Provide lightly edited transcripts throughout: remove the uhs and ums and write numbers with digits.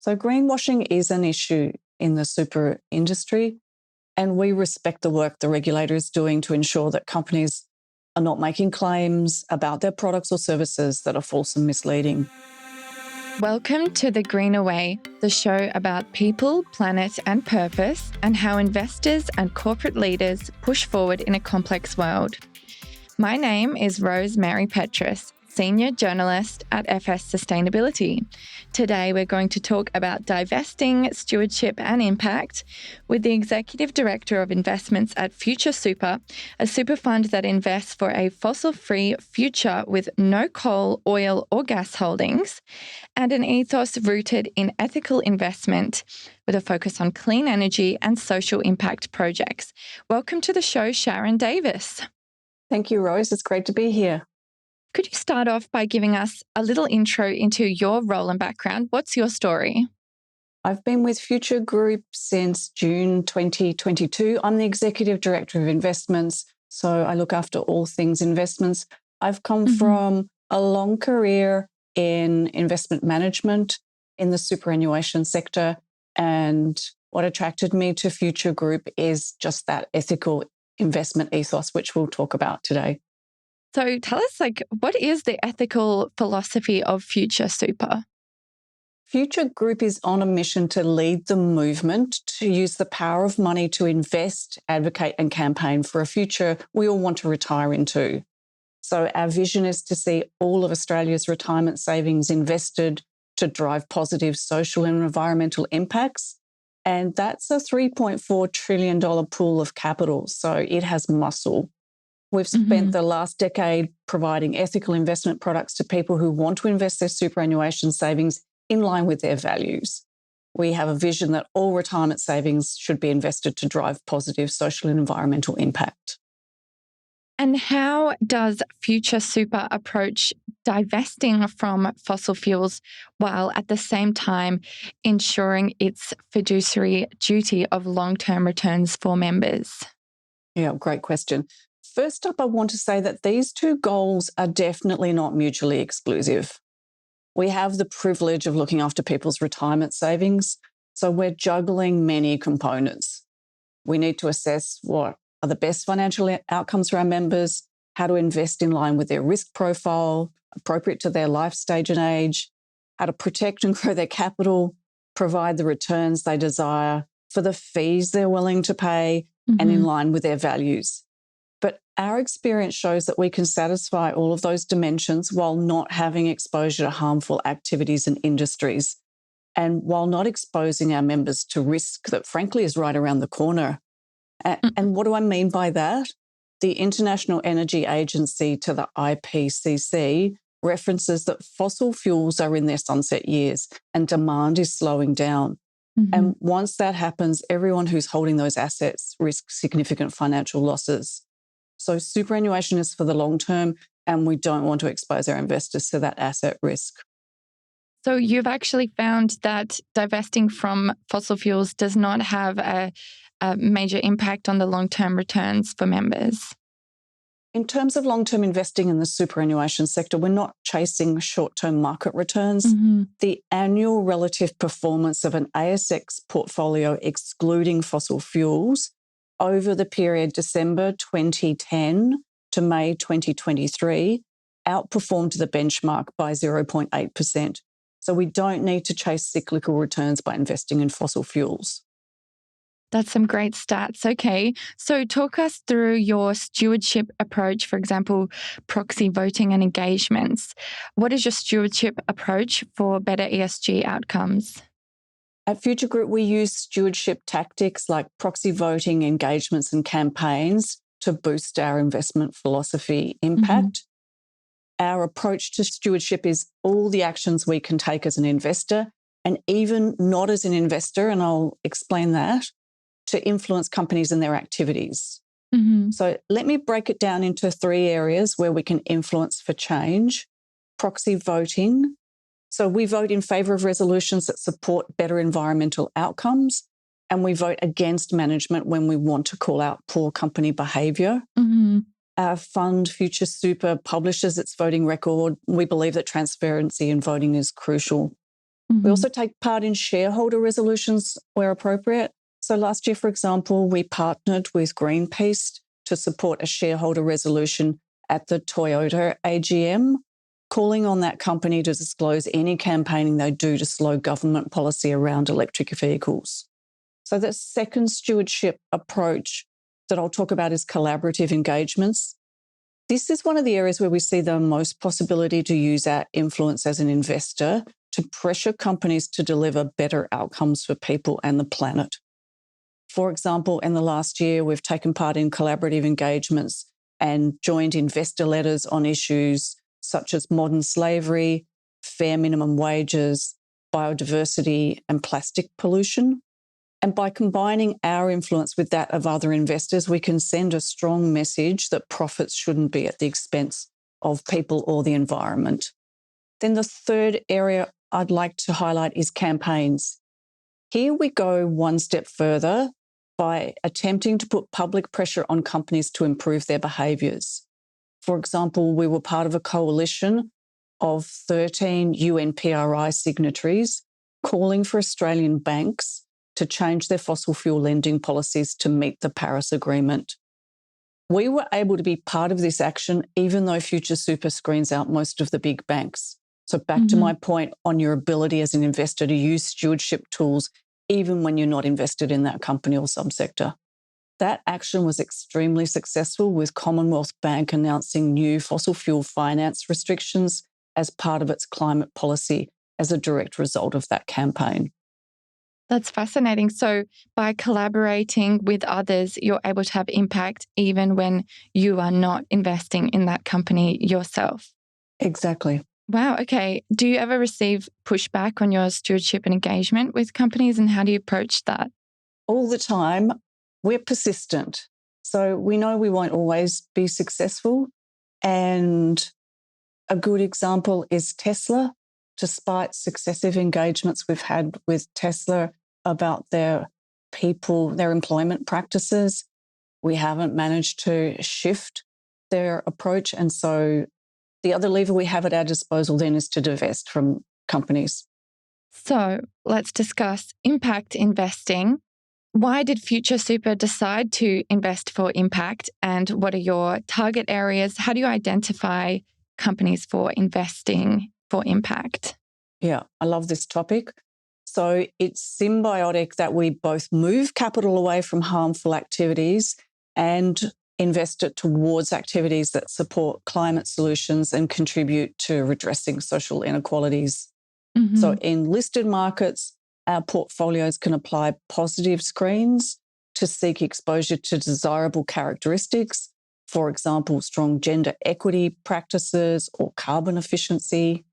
So greenwashing is an issue in the super industry, and we respect the work the regulator is doing to ensure that companies are not making claims about their products or services that are false and misleading. Welcome to The Greener Way, the show about people, planet, and purpose, and how investors and corporate leaders push forward in a complex world. My name is Rose Mary Petrass, Senior Journalist at FS Sustainability. Today, we're going to talk about divesting, stewardship, and impact with the Executive Director of Investments at Future Super, a super fund that invests for a fossil-free future with no coal, oil, or gas holdings, and an ethos rooted in ethical investment with a focus on clean energy and social impact projects. Welcome to the show, Sharon Davis. Thank you, Rose. It's great to be here. Could you start off by giving us a little intro into your role and background? What's your story? I've been with Future Group since June 2022. I'm the Executive Director of Investments, so I look after all things investments. I've come from a long career in investment management in the superannuation sector, and what attracted me to Future Group is just that ethical investment ethos, which we'll talk about today. So tell us, what is the ethical philosophy of Future Super? Future Group is on a mission to lead the movement to use the power of money to invest, advocate, and campaign for a future we all want to retire into. So our vision is to see all of Australia's retirement savings invested to drive positive social and environmental impacts. And that's a $3.4 trillion pool of capital. So it has muscle. We've spent the last decade providing ethical investment products to people who want to invest their superannuation savings in line with their values. We have a vision that all retirement savings should be invested to drive positive social and environmental impact. And how does Future Super approach divesting from fossil fuels while at the same time ensuring its fiduciary duty of long-term returns for members? Yeah, great question. First up, I want to say that these two goals are definitely not mutually exclusive. We have the privilege of looking after people's retirement savings, so we're juggling many components. We need to assess what are the best financial outcomes for our members, how to invest in line with their risk profile, appropriate to their life stage and age, how to protect and grow their capital, provide the returns they desire for the fees they're willing to pay, and in line with their values. But our experience shows that we can satisfy all of those dimensions while not having exposure to harmful activities and industries, and while not exposing our members to risk that, frankly, is right around the corner. And what do I mean by that? The International Energy Agency, to the IPCC, references that fossil fuels are in their sunset years and demand is slowing down. And once that happens, everyone who's holding those assets risks significant financial losses. So superannuation is for the long term, and we don't want to expose our investors to that asset risk. So you've actually found that divesting from fossil fuels does not have a major impact on the long-term returns for members? In terms of long-term investing in the superannuation sector, we're not chasing short-term market returns. The annual relative performance of an ASX portfolio excluding fossil fuels over the period December 2010 to May 2023 outperformed the benchmark by 0.8%. So we don't need to chase cyclical returns by investing in fossil fuels. That's some great stats. Okay. So talk us through your stewardship approach, for example, proxy voting and engagements. What is your stewardship approach for better ESG outcomes? At Future Group, we use stewardship tactics like proxy voting, engagements, and campaigns to boost our investment philosophy impact. Our approach to stewardship is all the actions we can take as an investor, and even not as an investor, and I'll explain that, to influence companies and their activities. So let me break it down into three areas where we can influence for change. Proxy voting. So we vote in favour of resolutions that support better environmental outcomes, and we vote against management when we want to call out poor company behaviour. Our fund, Future Super, publishes its voting record. We believe that transparency in voting is crucial. We also take part in shareholder resolutions where appropriate. So last year, for example, we partnered with Greenpeace to support a shareholder resolution at the Toyota AGM, calling on that company to disclose any campaigning they do to slow government policy around electric vehicles. So the second stewardship approach that I'll talk about is collaborative engagements. This is one of the areas where we see the most possibility to use our influence as an investor to pressure companies to deliver better outcomes for people and the planet. For example, in the last year, we've taken part in collaborative engagements and joined investor letters on issues such as modern slavery, fair minimum wages, biodiversity, and plastic pollution. And by combining our influence with that of other investors, we can send a strong message that profits shouldn't be at the expense of people or the environment. Then the third area I'd like to highlight is campaigns. Here we go one step further by attempting to put public pressure on companies to improve their behaviours. For example, we were part of a coalition of 13 UNPRI signatories calling for Australian banks to change their fossil fuel lending policies to meet the Paris Agreement. We were able to be part of this action even though Future Super screens out most of the big banks. So back to my point on your ability as an investor to use stewardship tools even when you're not invested in that company or subsector. That action was extremely successful, with Commonwealth Bank announcing new fossil fuel finance restrictions as part of its climate policy as a direct result of that campaign. That's fascinating. So by collaborating with others, you're able to have impact even when you are not investing in that company yourself. Exactly. Wow. Okay. Do you ever receive pushback on your stewardship and engagement with companies, and how do you approach that? All the time. We're persistent. So we know we won't always be successful. And a good example is Tesla. Despite successive engagements we've had with Tesla about their people, their employment practices, we haven't managed to shift their approach. And so the other lever we have at our disposal then is to divest from companies. So let's discuss impact investing. Why did Future Super decide to invest for impact, and what are your target areas? How do you identify companies for investing for impact? Yeah, I love this topic. So it's symbiotic that we both move capital away from harmful activities and invest it towards activities that support climate solutions and contribute to redressing social inequalities. So in listed markets, our portfolios can apply positive screens to seek exposure to desirable characteristics, for example, strong gender equity practices or carbon efficiency.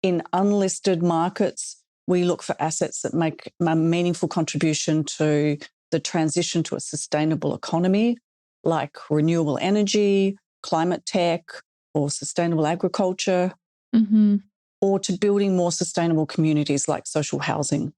In unlisted markets, we look for assets that make a meaningful contribution to the transition to a sustainable economy, like renewable energy, climate tech, or sustainable agriculture, or to building more sustainable communities like social housing.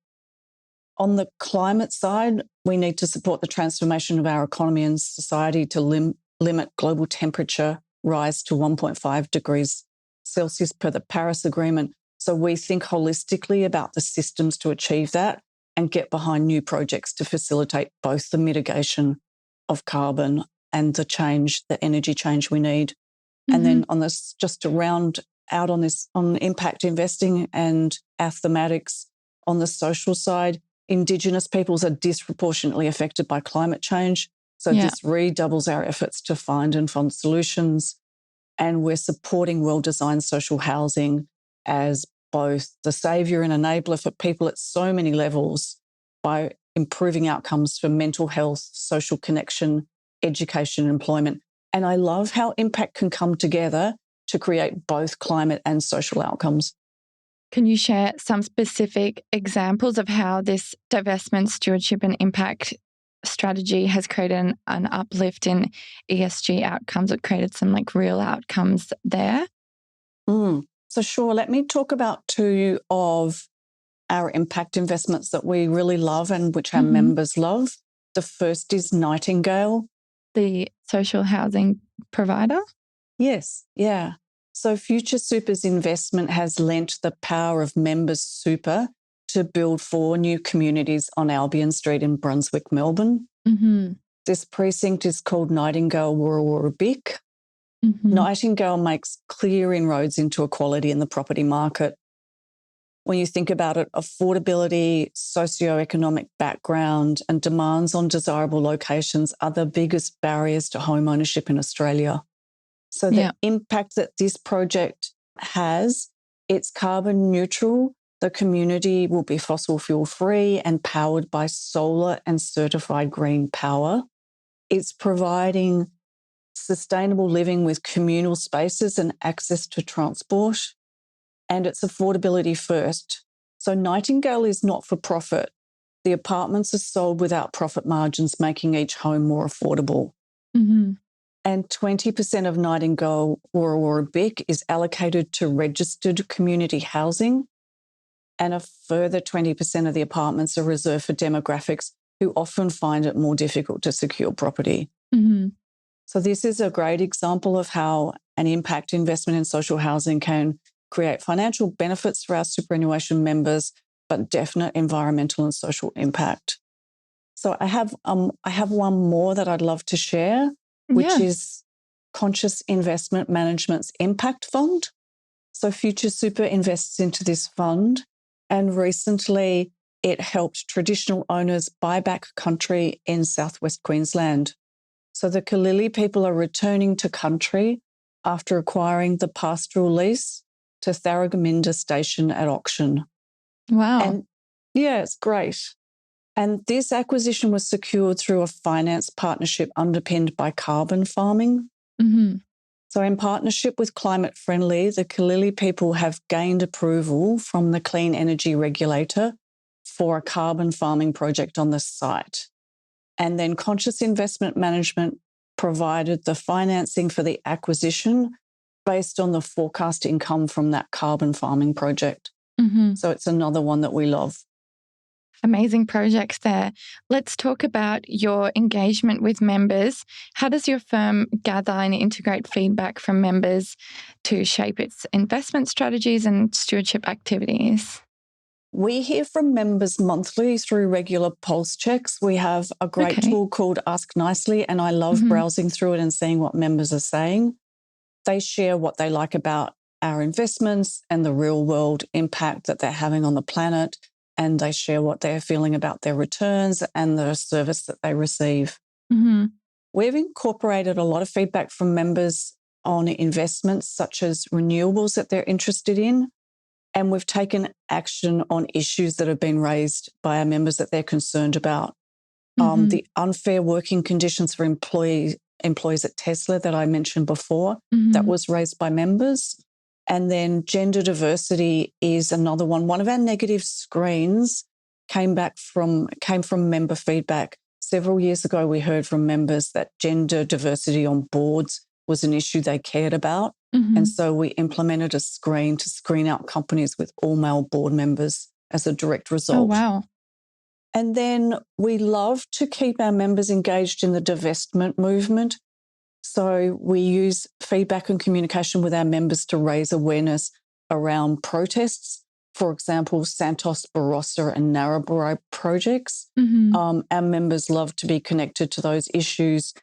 On the climate side, we need to support the transformation of our economy and society to limit global temperature rise to 1.5 degrees Celsius per the Paris Agreement. So we think holistically about the systems to achieve that and get behind new projects to facilitate both the mitigation of carbon and the change, the energy change we need. And then on this, just to round out on this, on impact investing and our thematics on the social side, Indigenous peoples are disproportionately affected by climate change. So this redoubles our efforts to find and fund solutions. And we're supporting well-designed social housing as both the saviour and enabler for people at so many levels by improving outcomes for mental health, social connection, education, and employment. And I love how impact can come together to create both climate and social outcomes. Can you share some specific examples of how this divestment, stewardship, and impact strategy has created an uplift in ESG outcomes? It created some real outcomes there. So sure, let me talk about two of our impact investments that we really love and which our members love. The first is Nightingale. The social housing provider? Yes, yeah. So Future Super's investment has lent the power of members' super to build 4 new communities on Albion Street in Brunswick, Melbourne. Mm-hmm. This precinct is called Nightingale Wurrawara Bick. Mm-hmm. Nightingale makes clear inroads into equality in the property market. When you think about it, affordability, socioeconomic background, and demands on desirable locations are the biggest barriers to home ownership in Australia. So the impact that this project has, it's carbon neutral. The community will be fossil fuel free and powered by solar and certified green power. It's providing sustainable living with communal spaces and access to transport. And it's affordability first. So Nightingale is not for profit. The apartments are sold without profit margins, making each home more affordable. Mm-hmm. And 20% of Nightingale Wurrawara Bick is allocated to registered community housing. And a further 20% of the apartments are reserved for demographics who often find it more difficult to secure property. Mm-hmm. So this is a great example of how an impact investment in social housing can create financial benefits for our superannuation members, but definite environmental and social impact. So I have one more that I'd love to share, which is Conscious Investment Management's Impact Fund. So Future Super invests into this fund, and recently it helped traditional owners buy back country in southwest Queensland. So the Kalili people are returning to country after acquiring the pastoral lease to Tharragominda Station at auction. Wow. And yeah, it's great. And this acquisition was secured through a finance partnership underpinned by carbon farming. Mm-hmm. So in partnership with Climate Friendly, the Kalili people have gained approval from the Clean Energy Regulator for a carbon farming project on the site. And then Conscious Investment Management provided the financing for the acquisition based on the forecast income from that carbon farming project. Mm-hmm. So it's another one that we love. Amazing projects there. Let's talk about your engagement with members. How does your firm gather and integrate feedback from members to shape its investment strategies and stewardship activities? We hear from members monthly through regular pulse checks. We have a great tool called Ask Nicely, and I love browsing through it and seeing what members are saying. They share what they like about our investments and the real world impact that they're having on the planet, and they share what they're feeling about their returns and the service that they receive. Mm-hmm. We've incorporated a lot of feedback from members on investments such as renewables that they're interested in. And we've taken action on issues that have been raised by our members that they're concerned about. Mm-hmm. The unfair working conditions for employees at Tesla that I mentioned before, that was raised by members. And then gender diversity is another one. One of our negative screens came from member feedback. Several years ago, we heard from members that gender diversity on boards was an issue they cared about. And so we implemented a screen to screen out companies with all male board members as a direct result. Oh, wow. And then we love to keep our members engaged in the divestment movement. So we use feedback and communication with our members to raise awareness around protests. For example, Santos, Barossa and Narrabri projects. Our members love to be connected to those issues.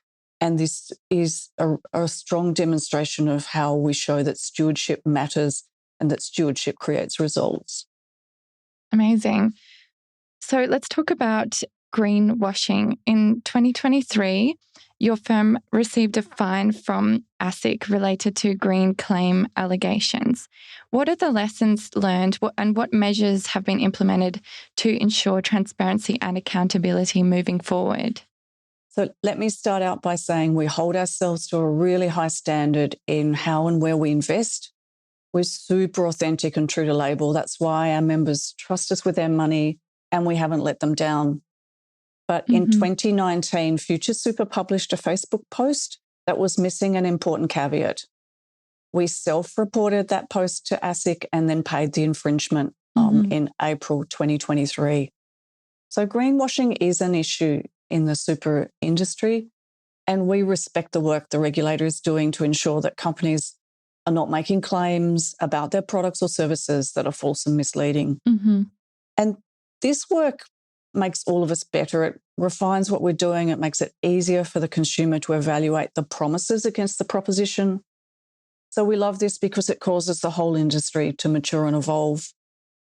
And this is a strong demonstration of how we show that stewardship matters and that stewardship creates results. Amazing. So let's talk about greenwashing. In 2023, your firm received a fine from ASIC related to green claim allegations. What are the lessons learned and what measures have been implemented to ensure transparency and accountability moving forward? So let me start out by saying we hold ourselves to a really high standard in how and where we invest. We're super authentic and true to label. That's why our members trust us with their money and we haven't let them down. But in 2019, Future Super published a Facebook post that was missing an important caveat. We self-reported that post to ASIC and then paid the infringement in April 2023. So greenwashing is an issue in the super industry, and we respect the work the regulator is doing to ensure that companies are not making claims about their products or services that are false and misleading. Mm-hmm. And this work makes all of us better. It refines what we're doing. It makes it easier for the consumer to evaluate the promises against the proposition. So we love this because it causes the whole industry to mature and evolve.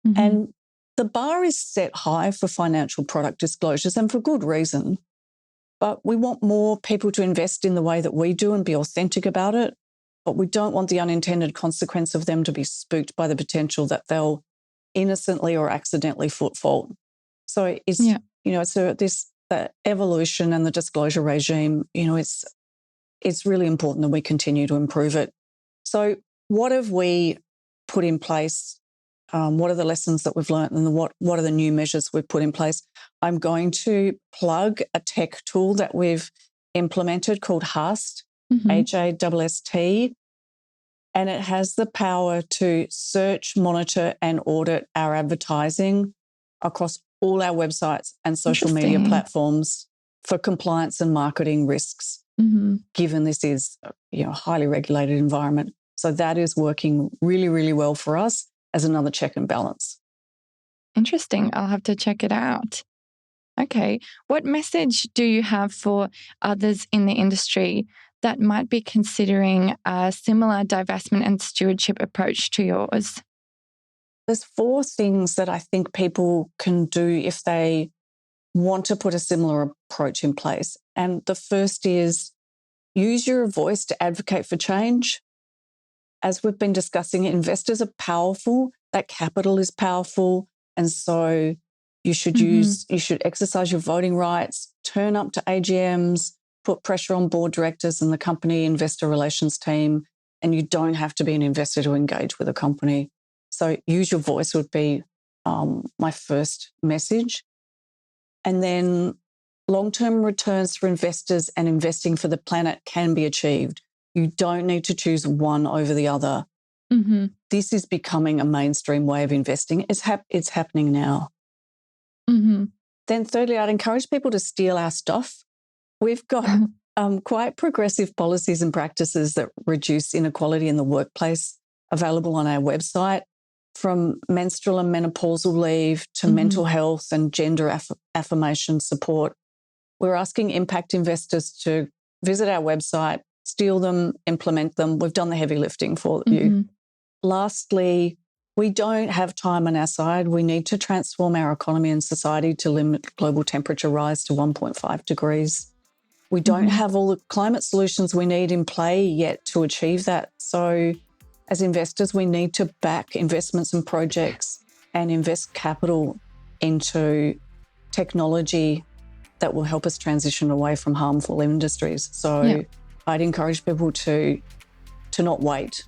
Mm-hmm. And the bar is set high for financial product disclosures, and for good reason. But we want more people to invest in the way that we do and be authentic about it. But we don't want the unintended consequence of them to be spooked by the potential that they'll innocently or accidentally foot fault. So it's, the evolution and the disclosure regime, it's really important that we continue to improve it. So what have we put in place? What are the lessons that we've learned, and what are the new measures we've put in place? I'm going to plug a tech tool that we've implemented called HAST, HASST, and it has the power to search, monitor, and audit our advertising across all our websites and social media platforms for compliance and marketing risks, given this is a highly regulated environment. So that is working really, really well for us as another check and balance. Interesting. I'll have to check it out. Okay. What message do you have for others in the industry that might be considering a similar divestment and stewardship approach to yours? There's 4 things that I think people can do if they want to put a similar approach in place. And the first is use your voice to advocate for change. As we've been discussing, investors are powerful, that capital is powerful. And so you should exercise your voting rights, turn up to AGMs, put pressure on board directors and the company investor relations team. And you don't have to be an investor to engage with a company. So use your voice would be my first message. And then long-term returns for investors and investing for the planet can be achieved. You don't need to choose one over the other. Mm-hmm. This is becoming a mainstream way of investing. It's happening now. Mm-hmm. Then thirdly, I'd encourage people to steal our stuff. We've got quite progressive policies and practices that reduce inequality in the workplace available on our website, from menstrual and menopausal leave to mental health and gender affirmation support. We're asking impact investors to visit our website, steal them, implement them. We've done the heavy lifting for you. Lastly, we don't have time on our side. We need to transform our economy and society to limit global temperature rise to 1.5 degrees. We don't have all the climate solutions we need in play yet to achieve that. So as investors, we need to back investments and projects and invest capital into technology that will help us transition away from harmful industries. So I'd encourage people to not wait.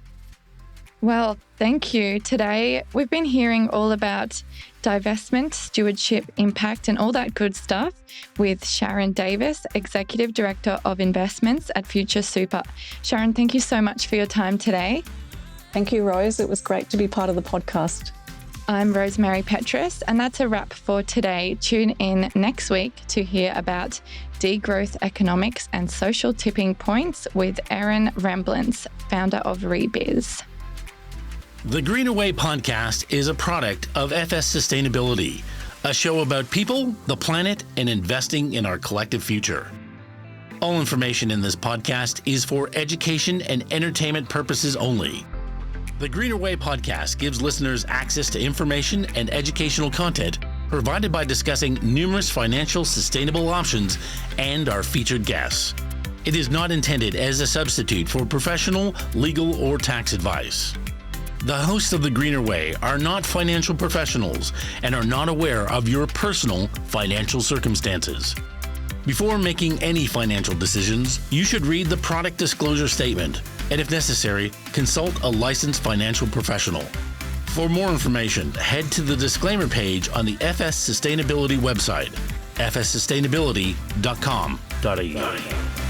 Well, thank you. Today, we've been hearing all about divestment, stewardship, impact, and all that good stuff with Sharon Davis, Executive Director of Investments at Future Super. Sharon, thank you so much for your time today. Thank you, Rose. It was great to be part of the podcast. I'm Rose Mary Petrass, and that's a wrap for today. Tune in next week to hear about degrowth economics and social tipping points with Erin Ramblins, founder of Rebiz. The Greenaway podcast is a product of FS Sustainability, a show about people, the planet, and investing in our collective future. All information in this podcast is for education and entertainment purposes only. The Greenaway podcast gives listeners access to information and educational content provided by discussing numerous financial sustainable options and our featured guests. It is not intended as a substitute for professional, legal, or tax advice. The hosts of The Greener Way are not financial professionals and are not aware of your personal financial circumstances. Before making any financial decisions, you should read the product disclosure statement and, if necessary, consult a licensed financial professional. For more information, head to the disclaimer page on the FS Sustainability website, fssustainability.com.au.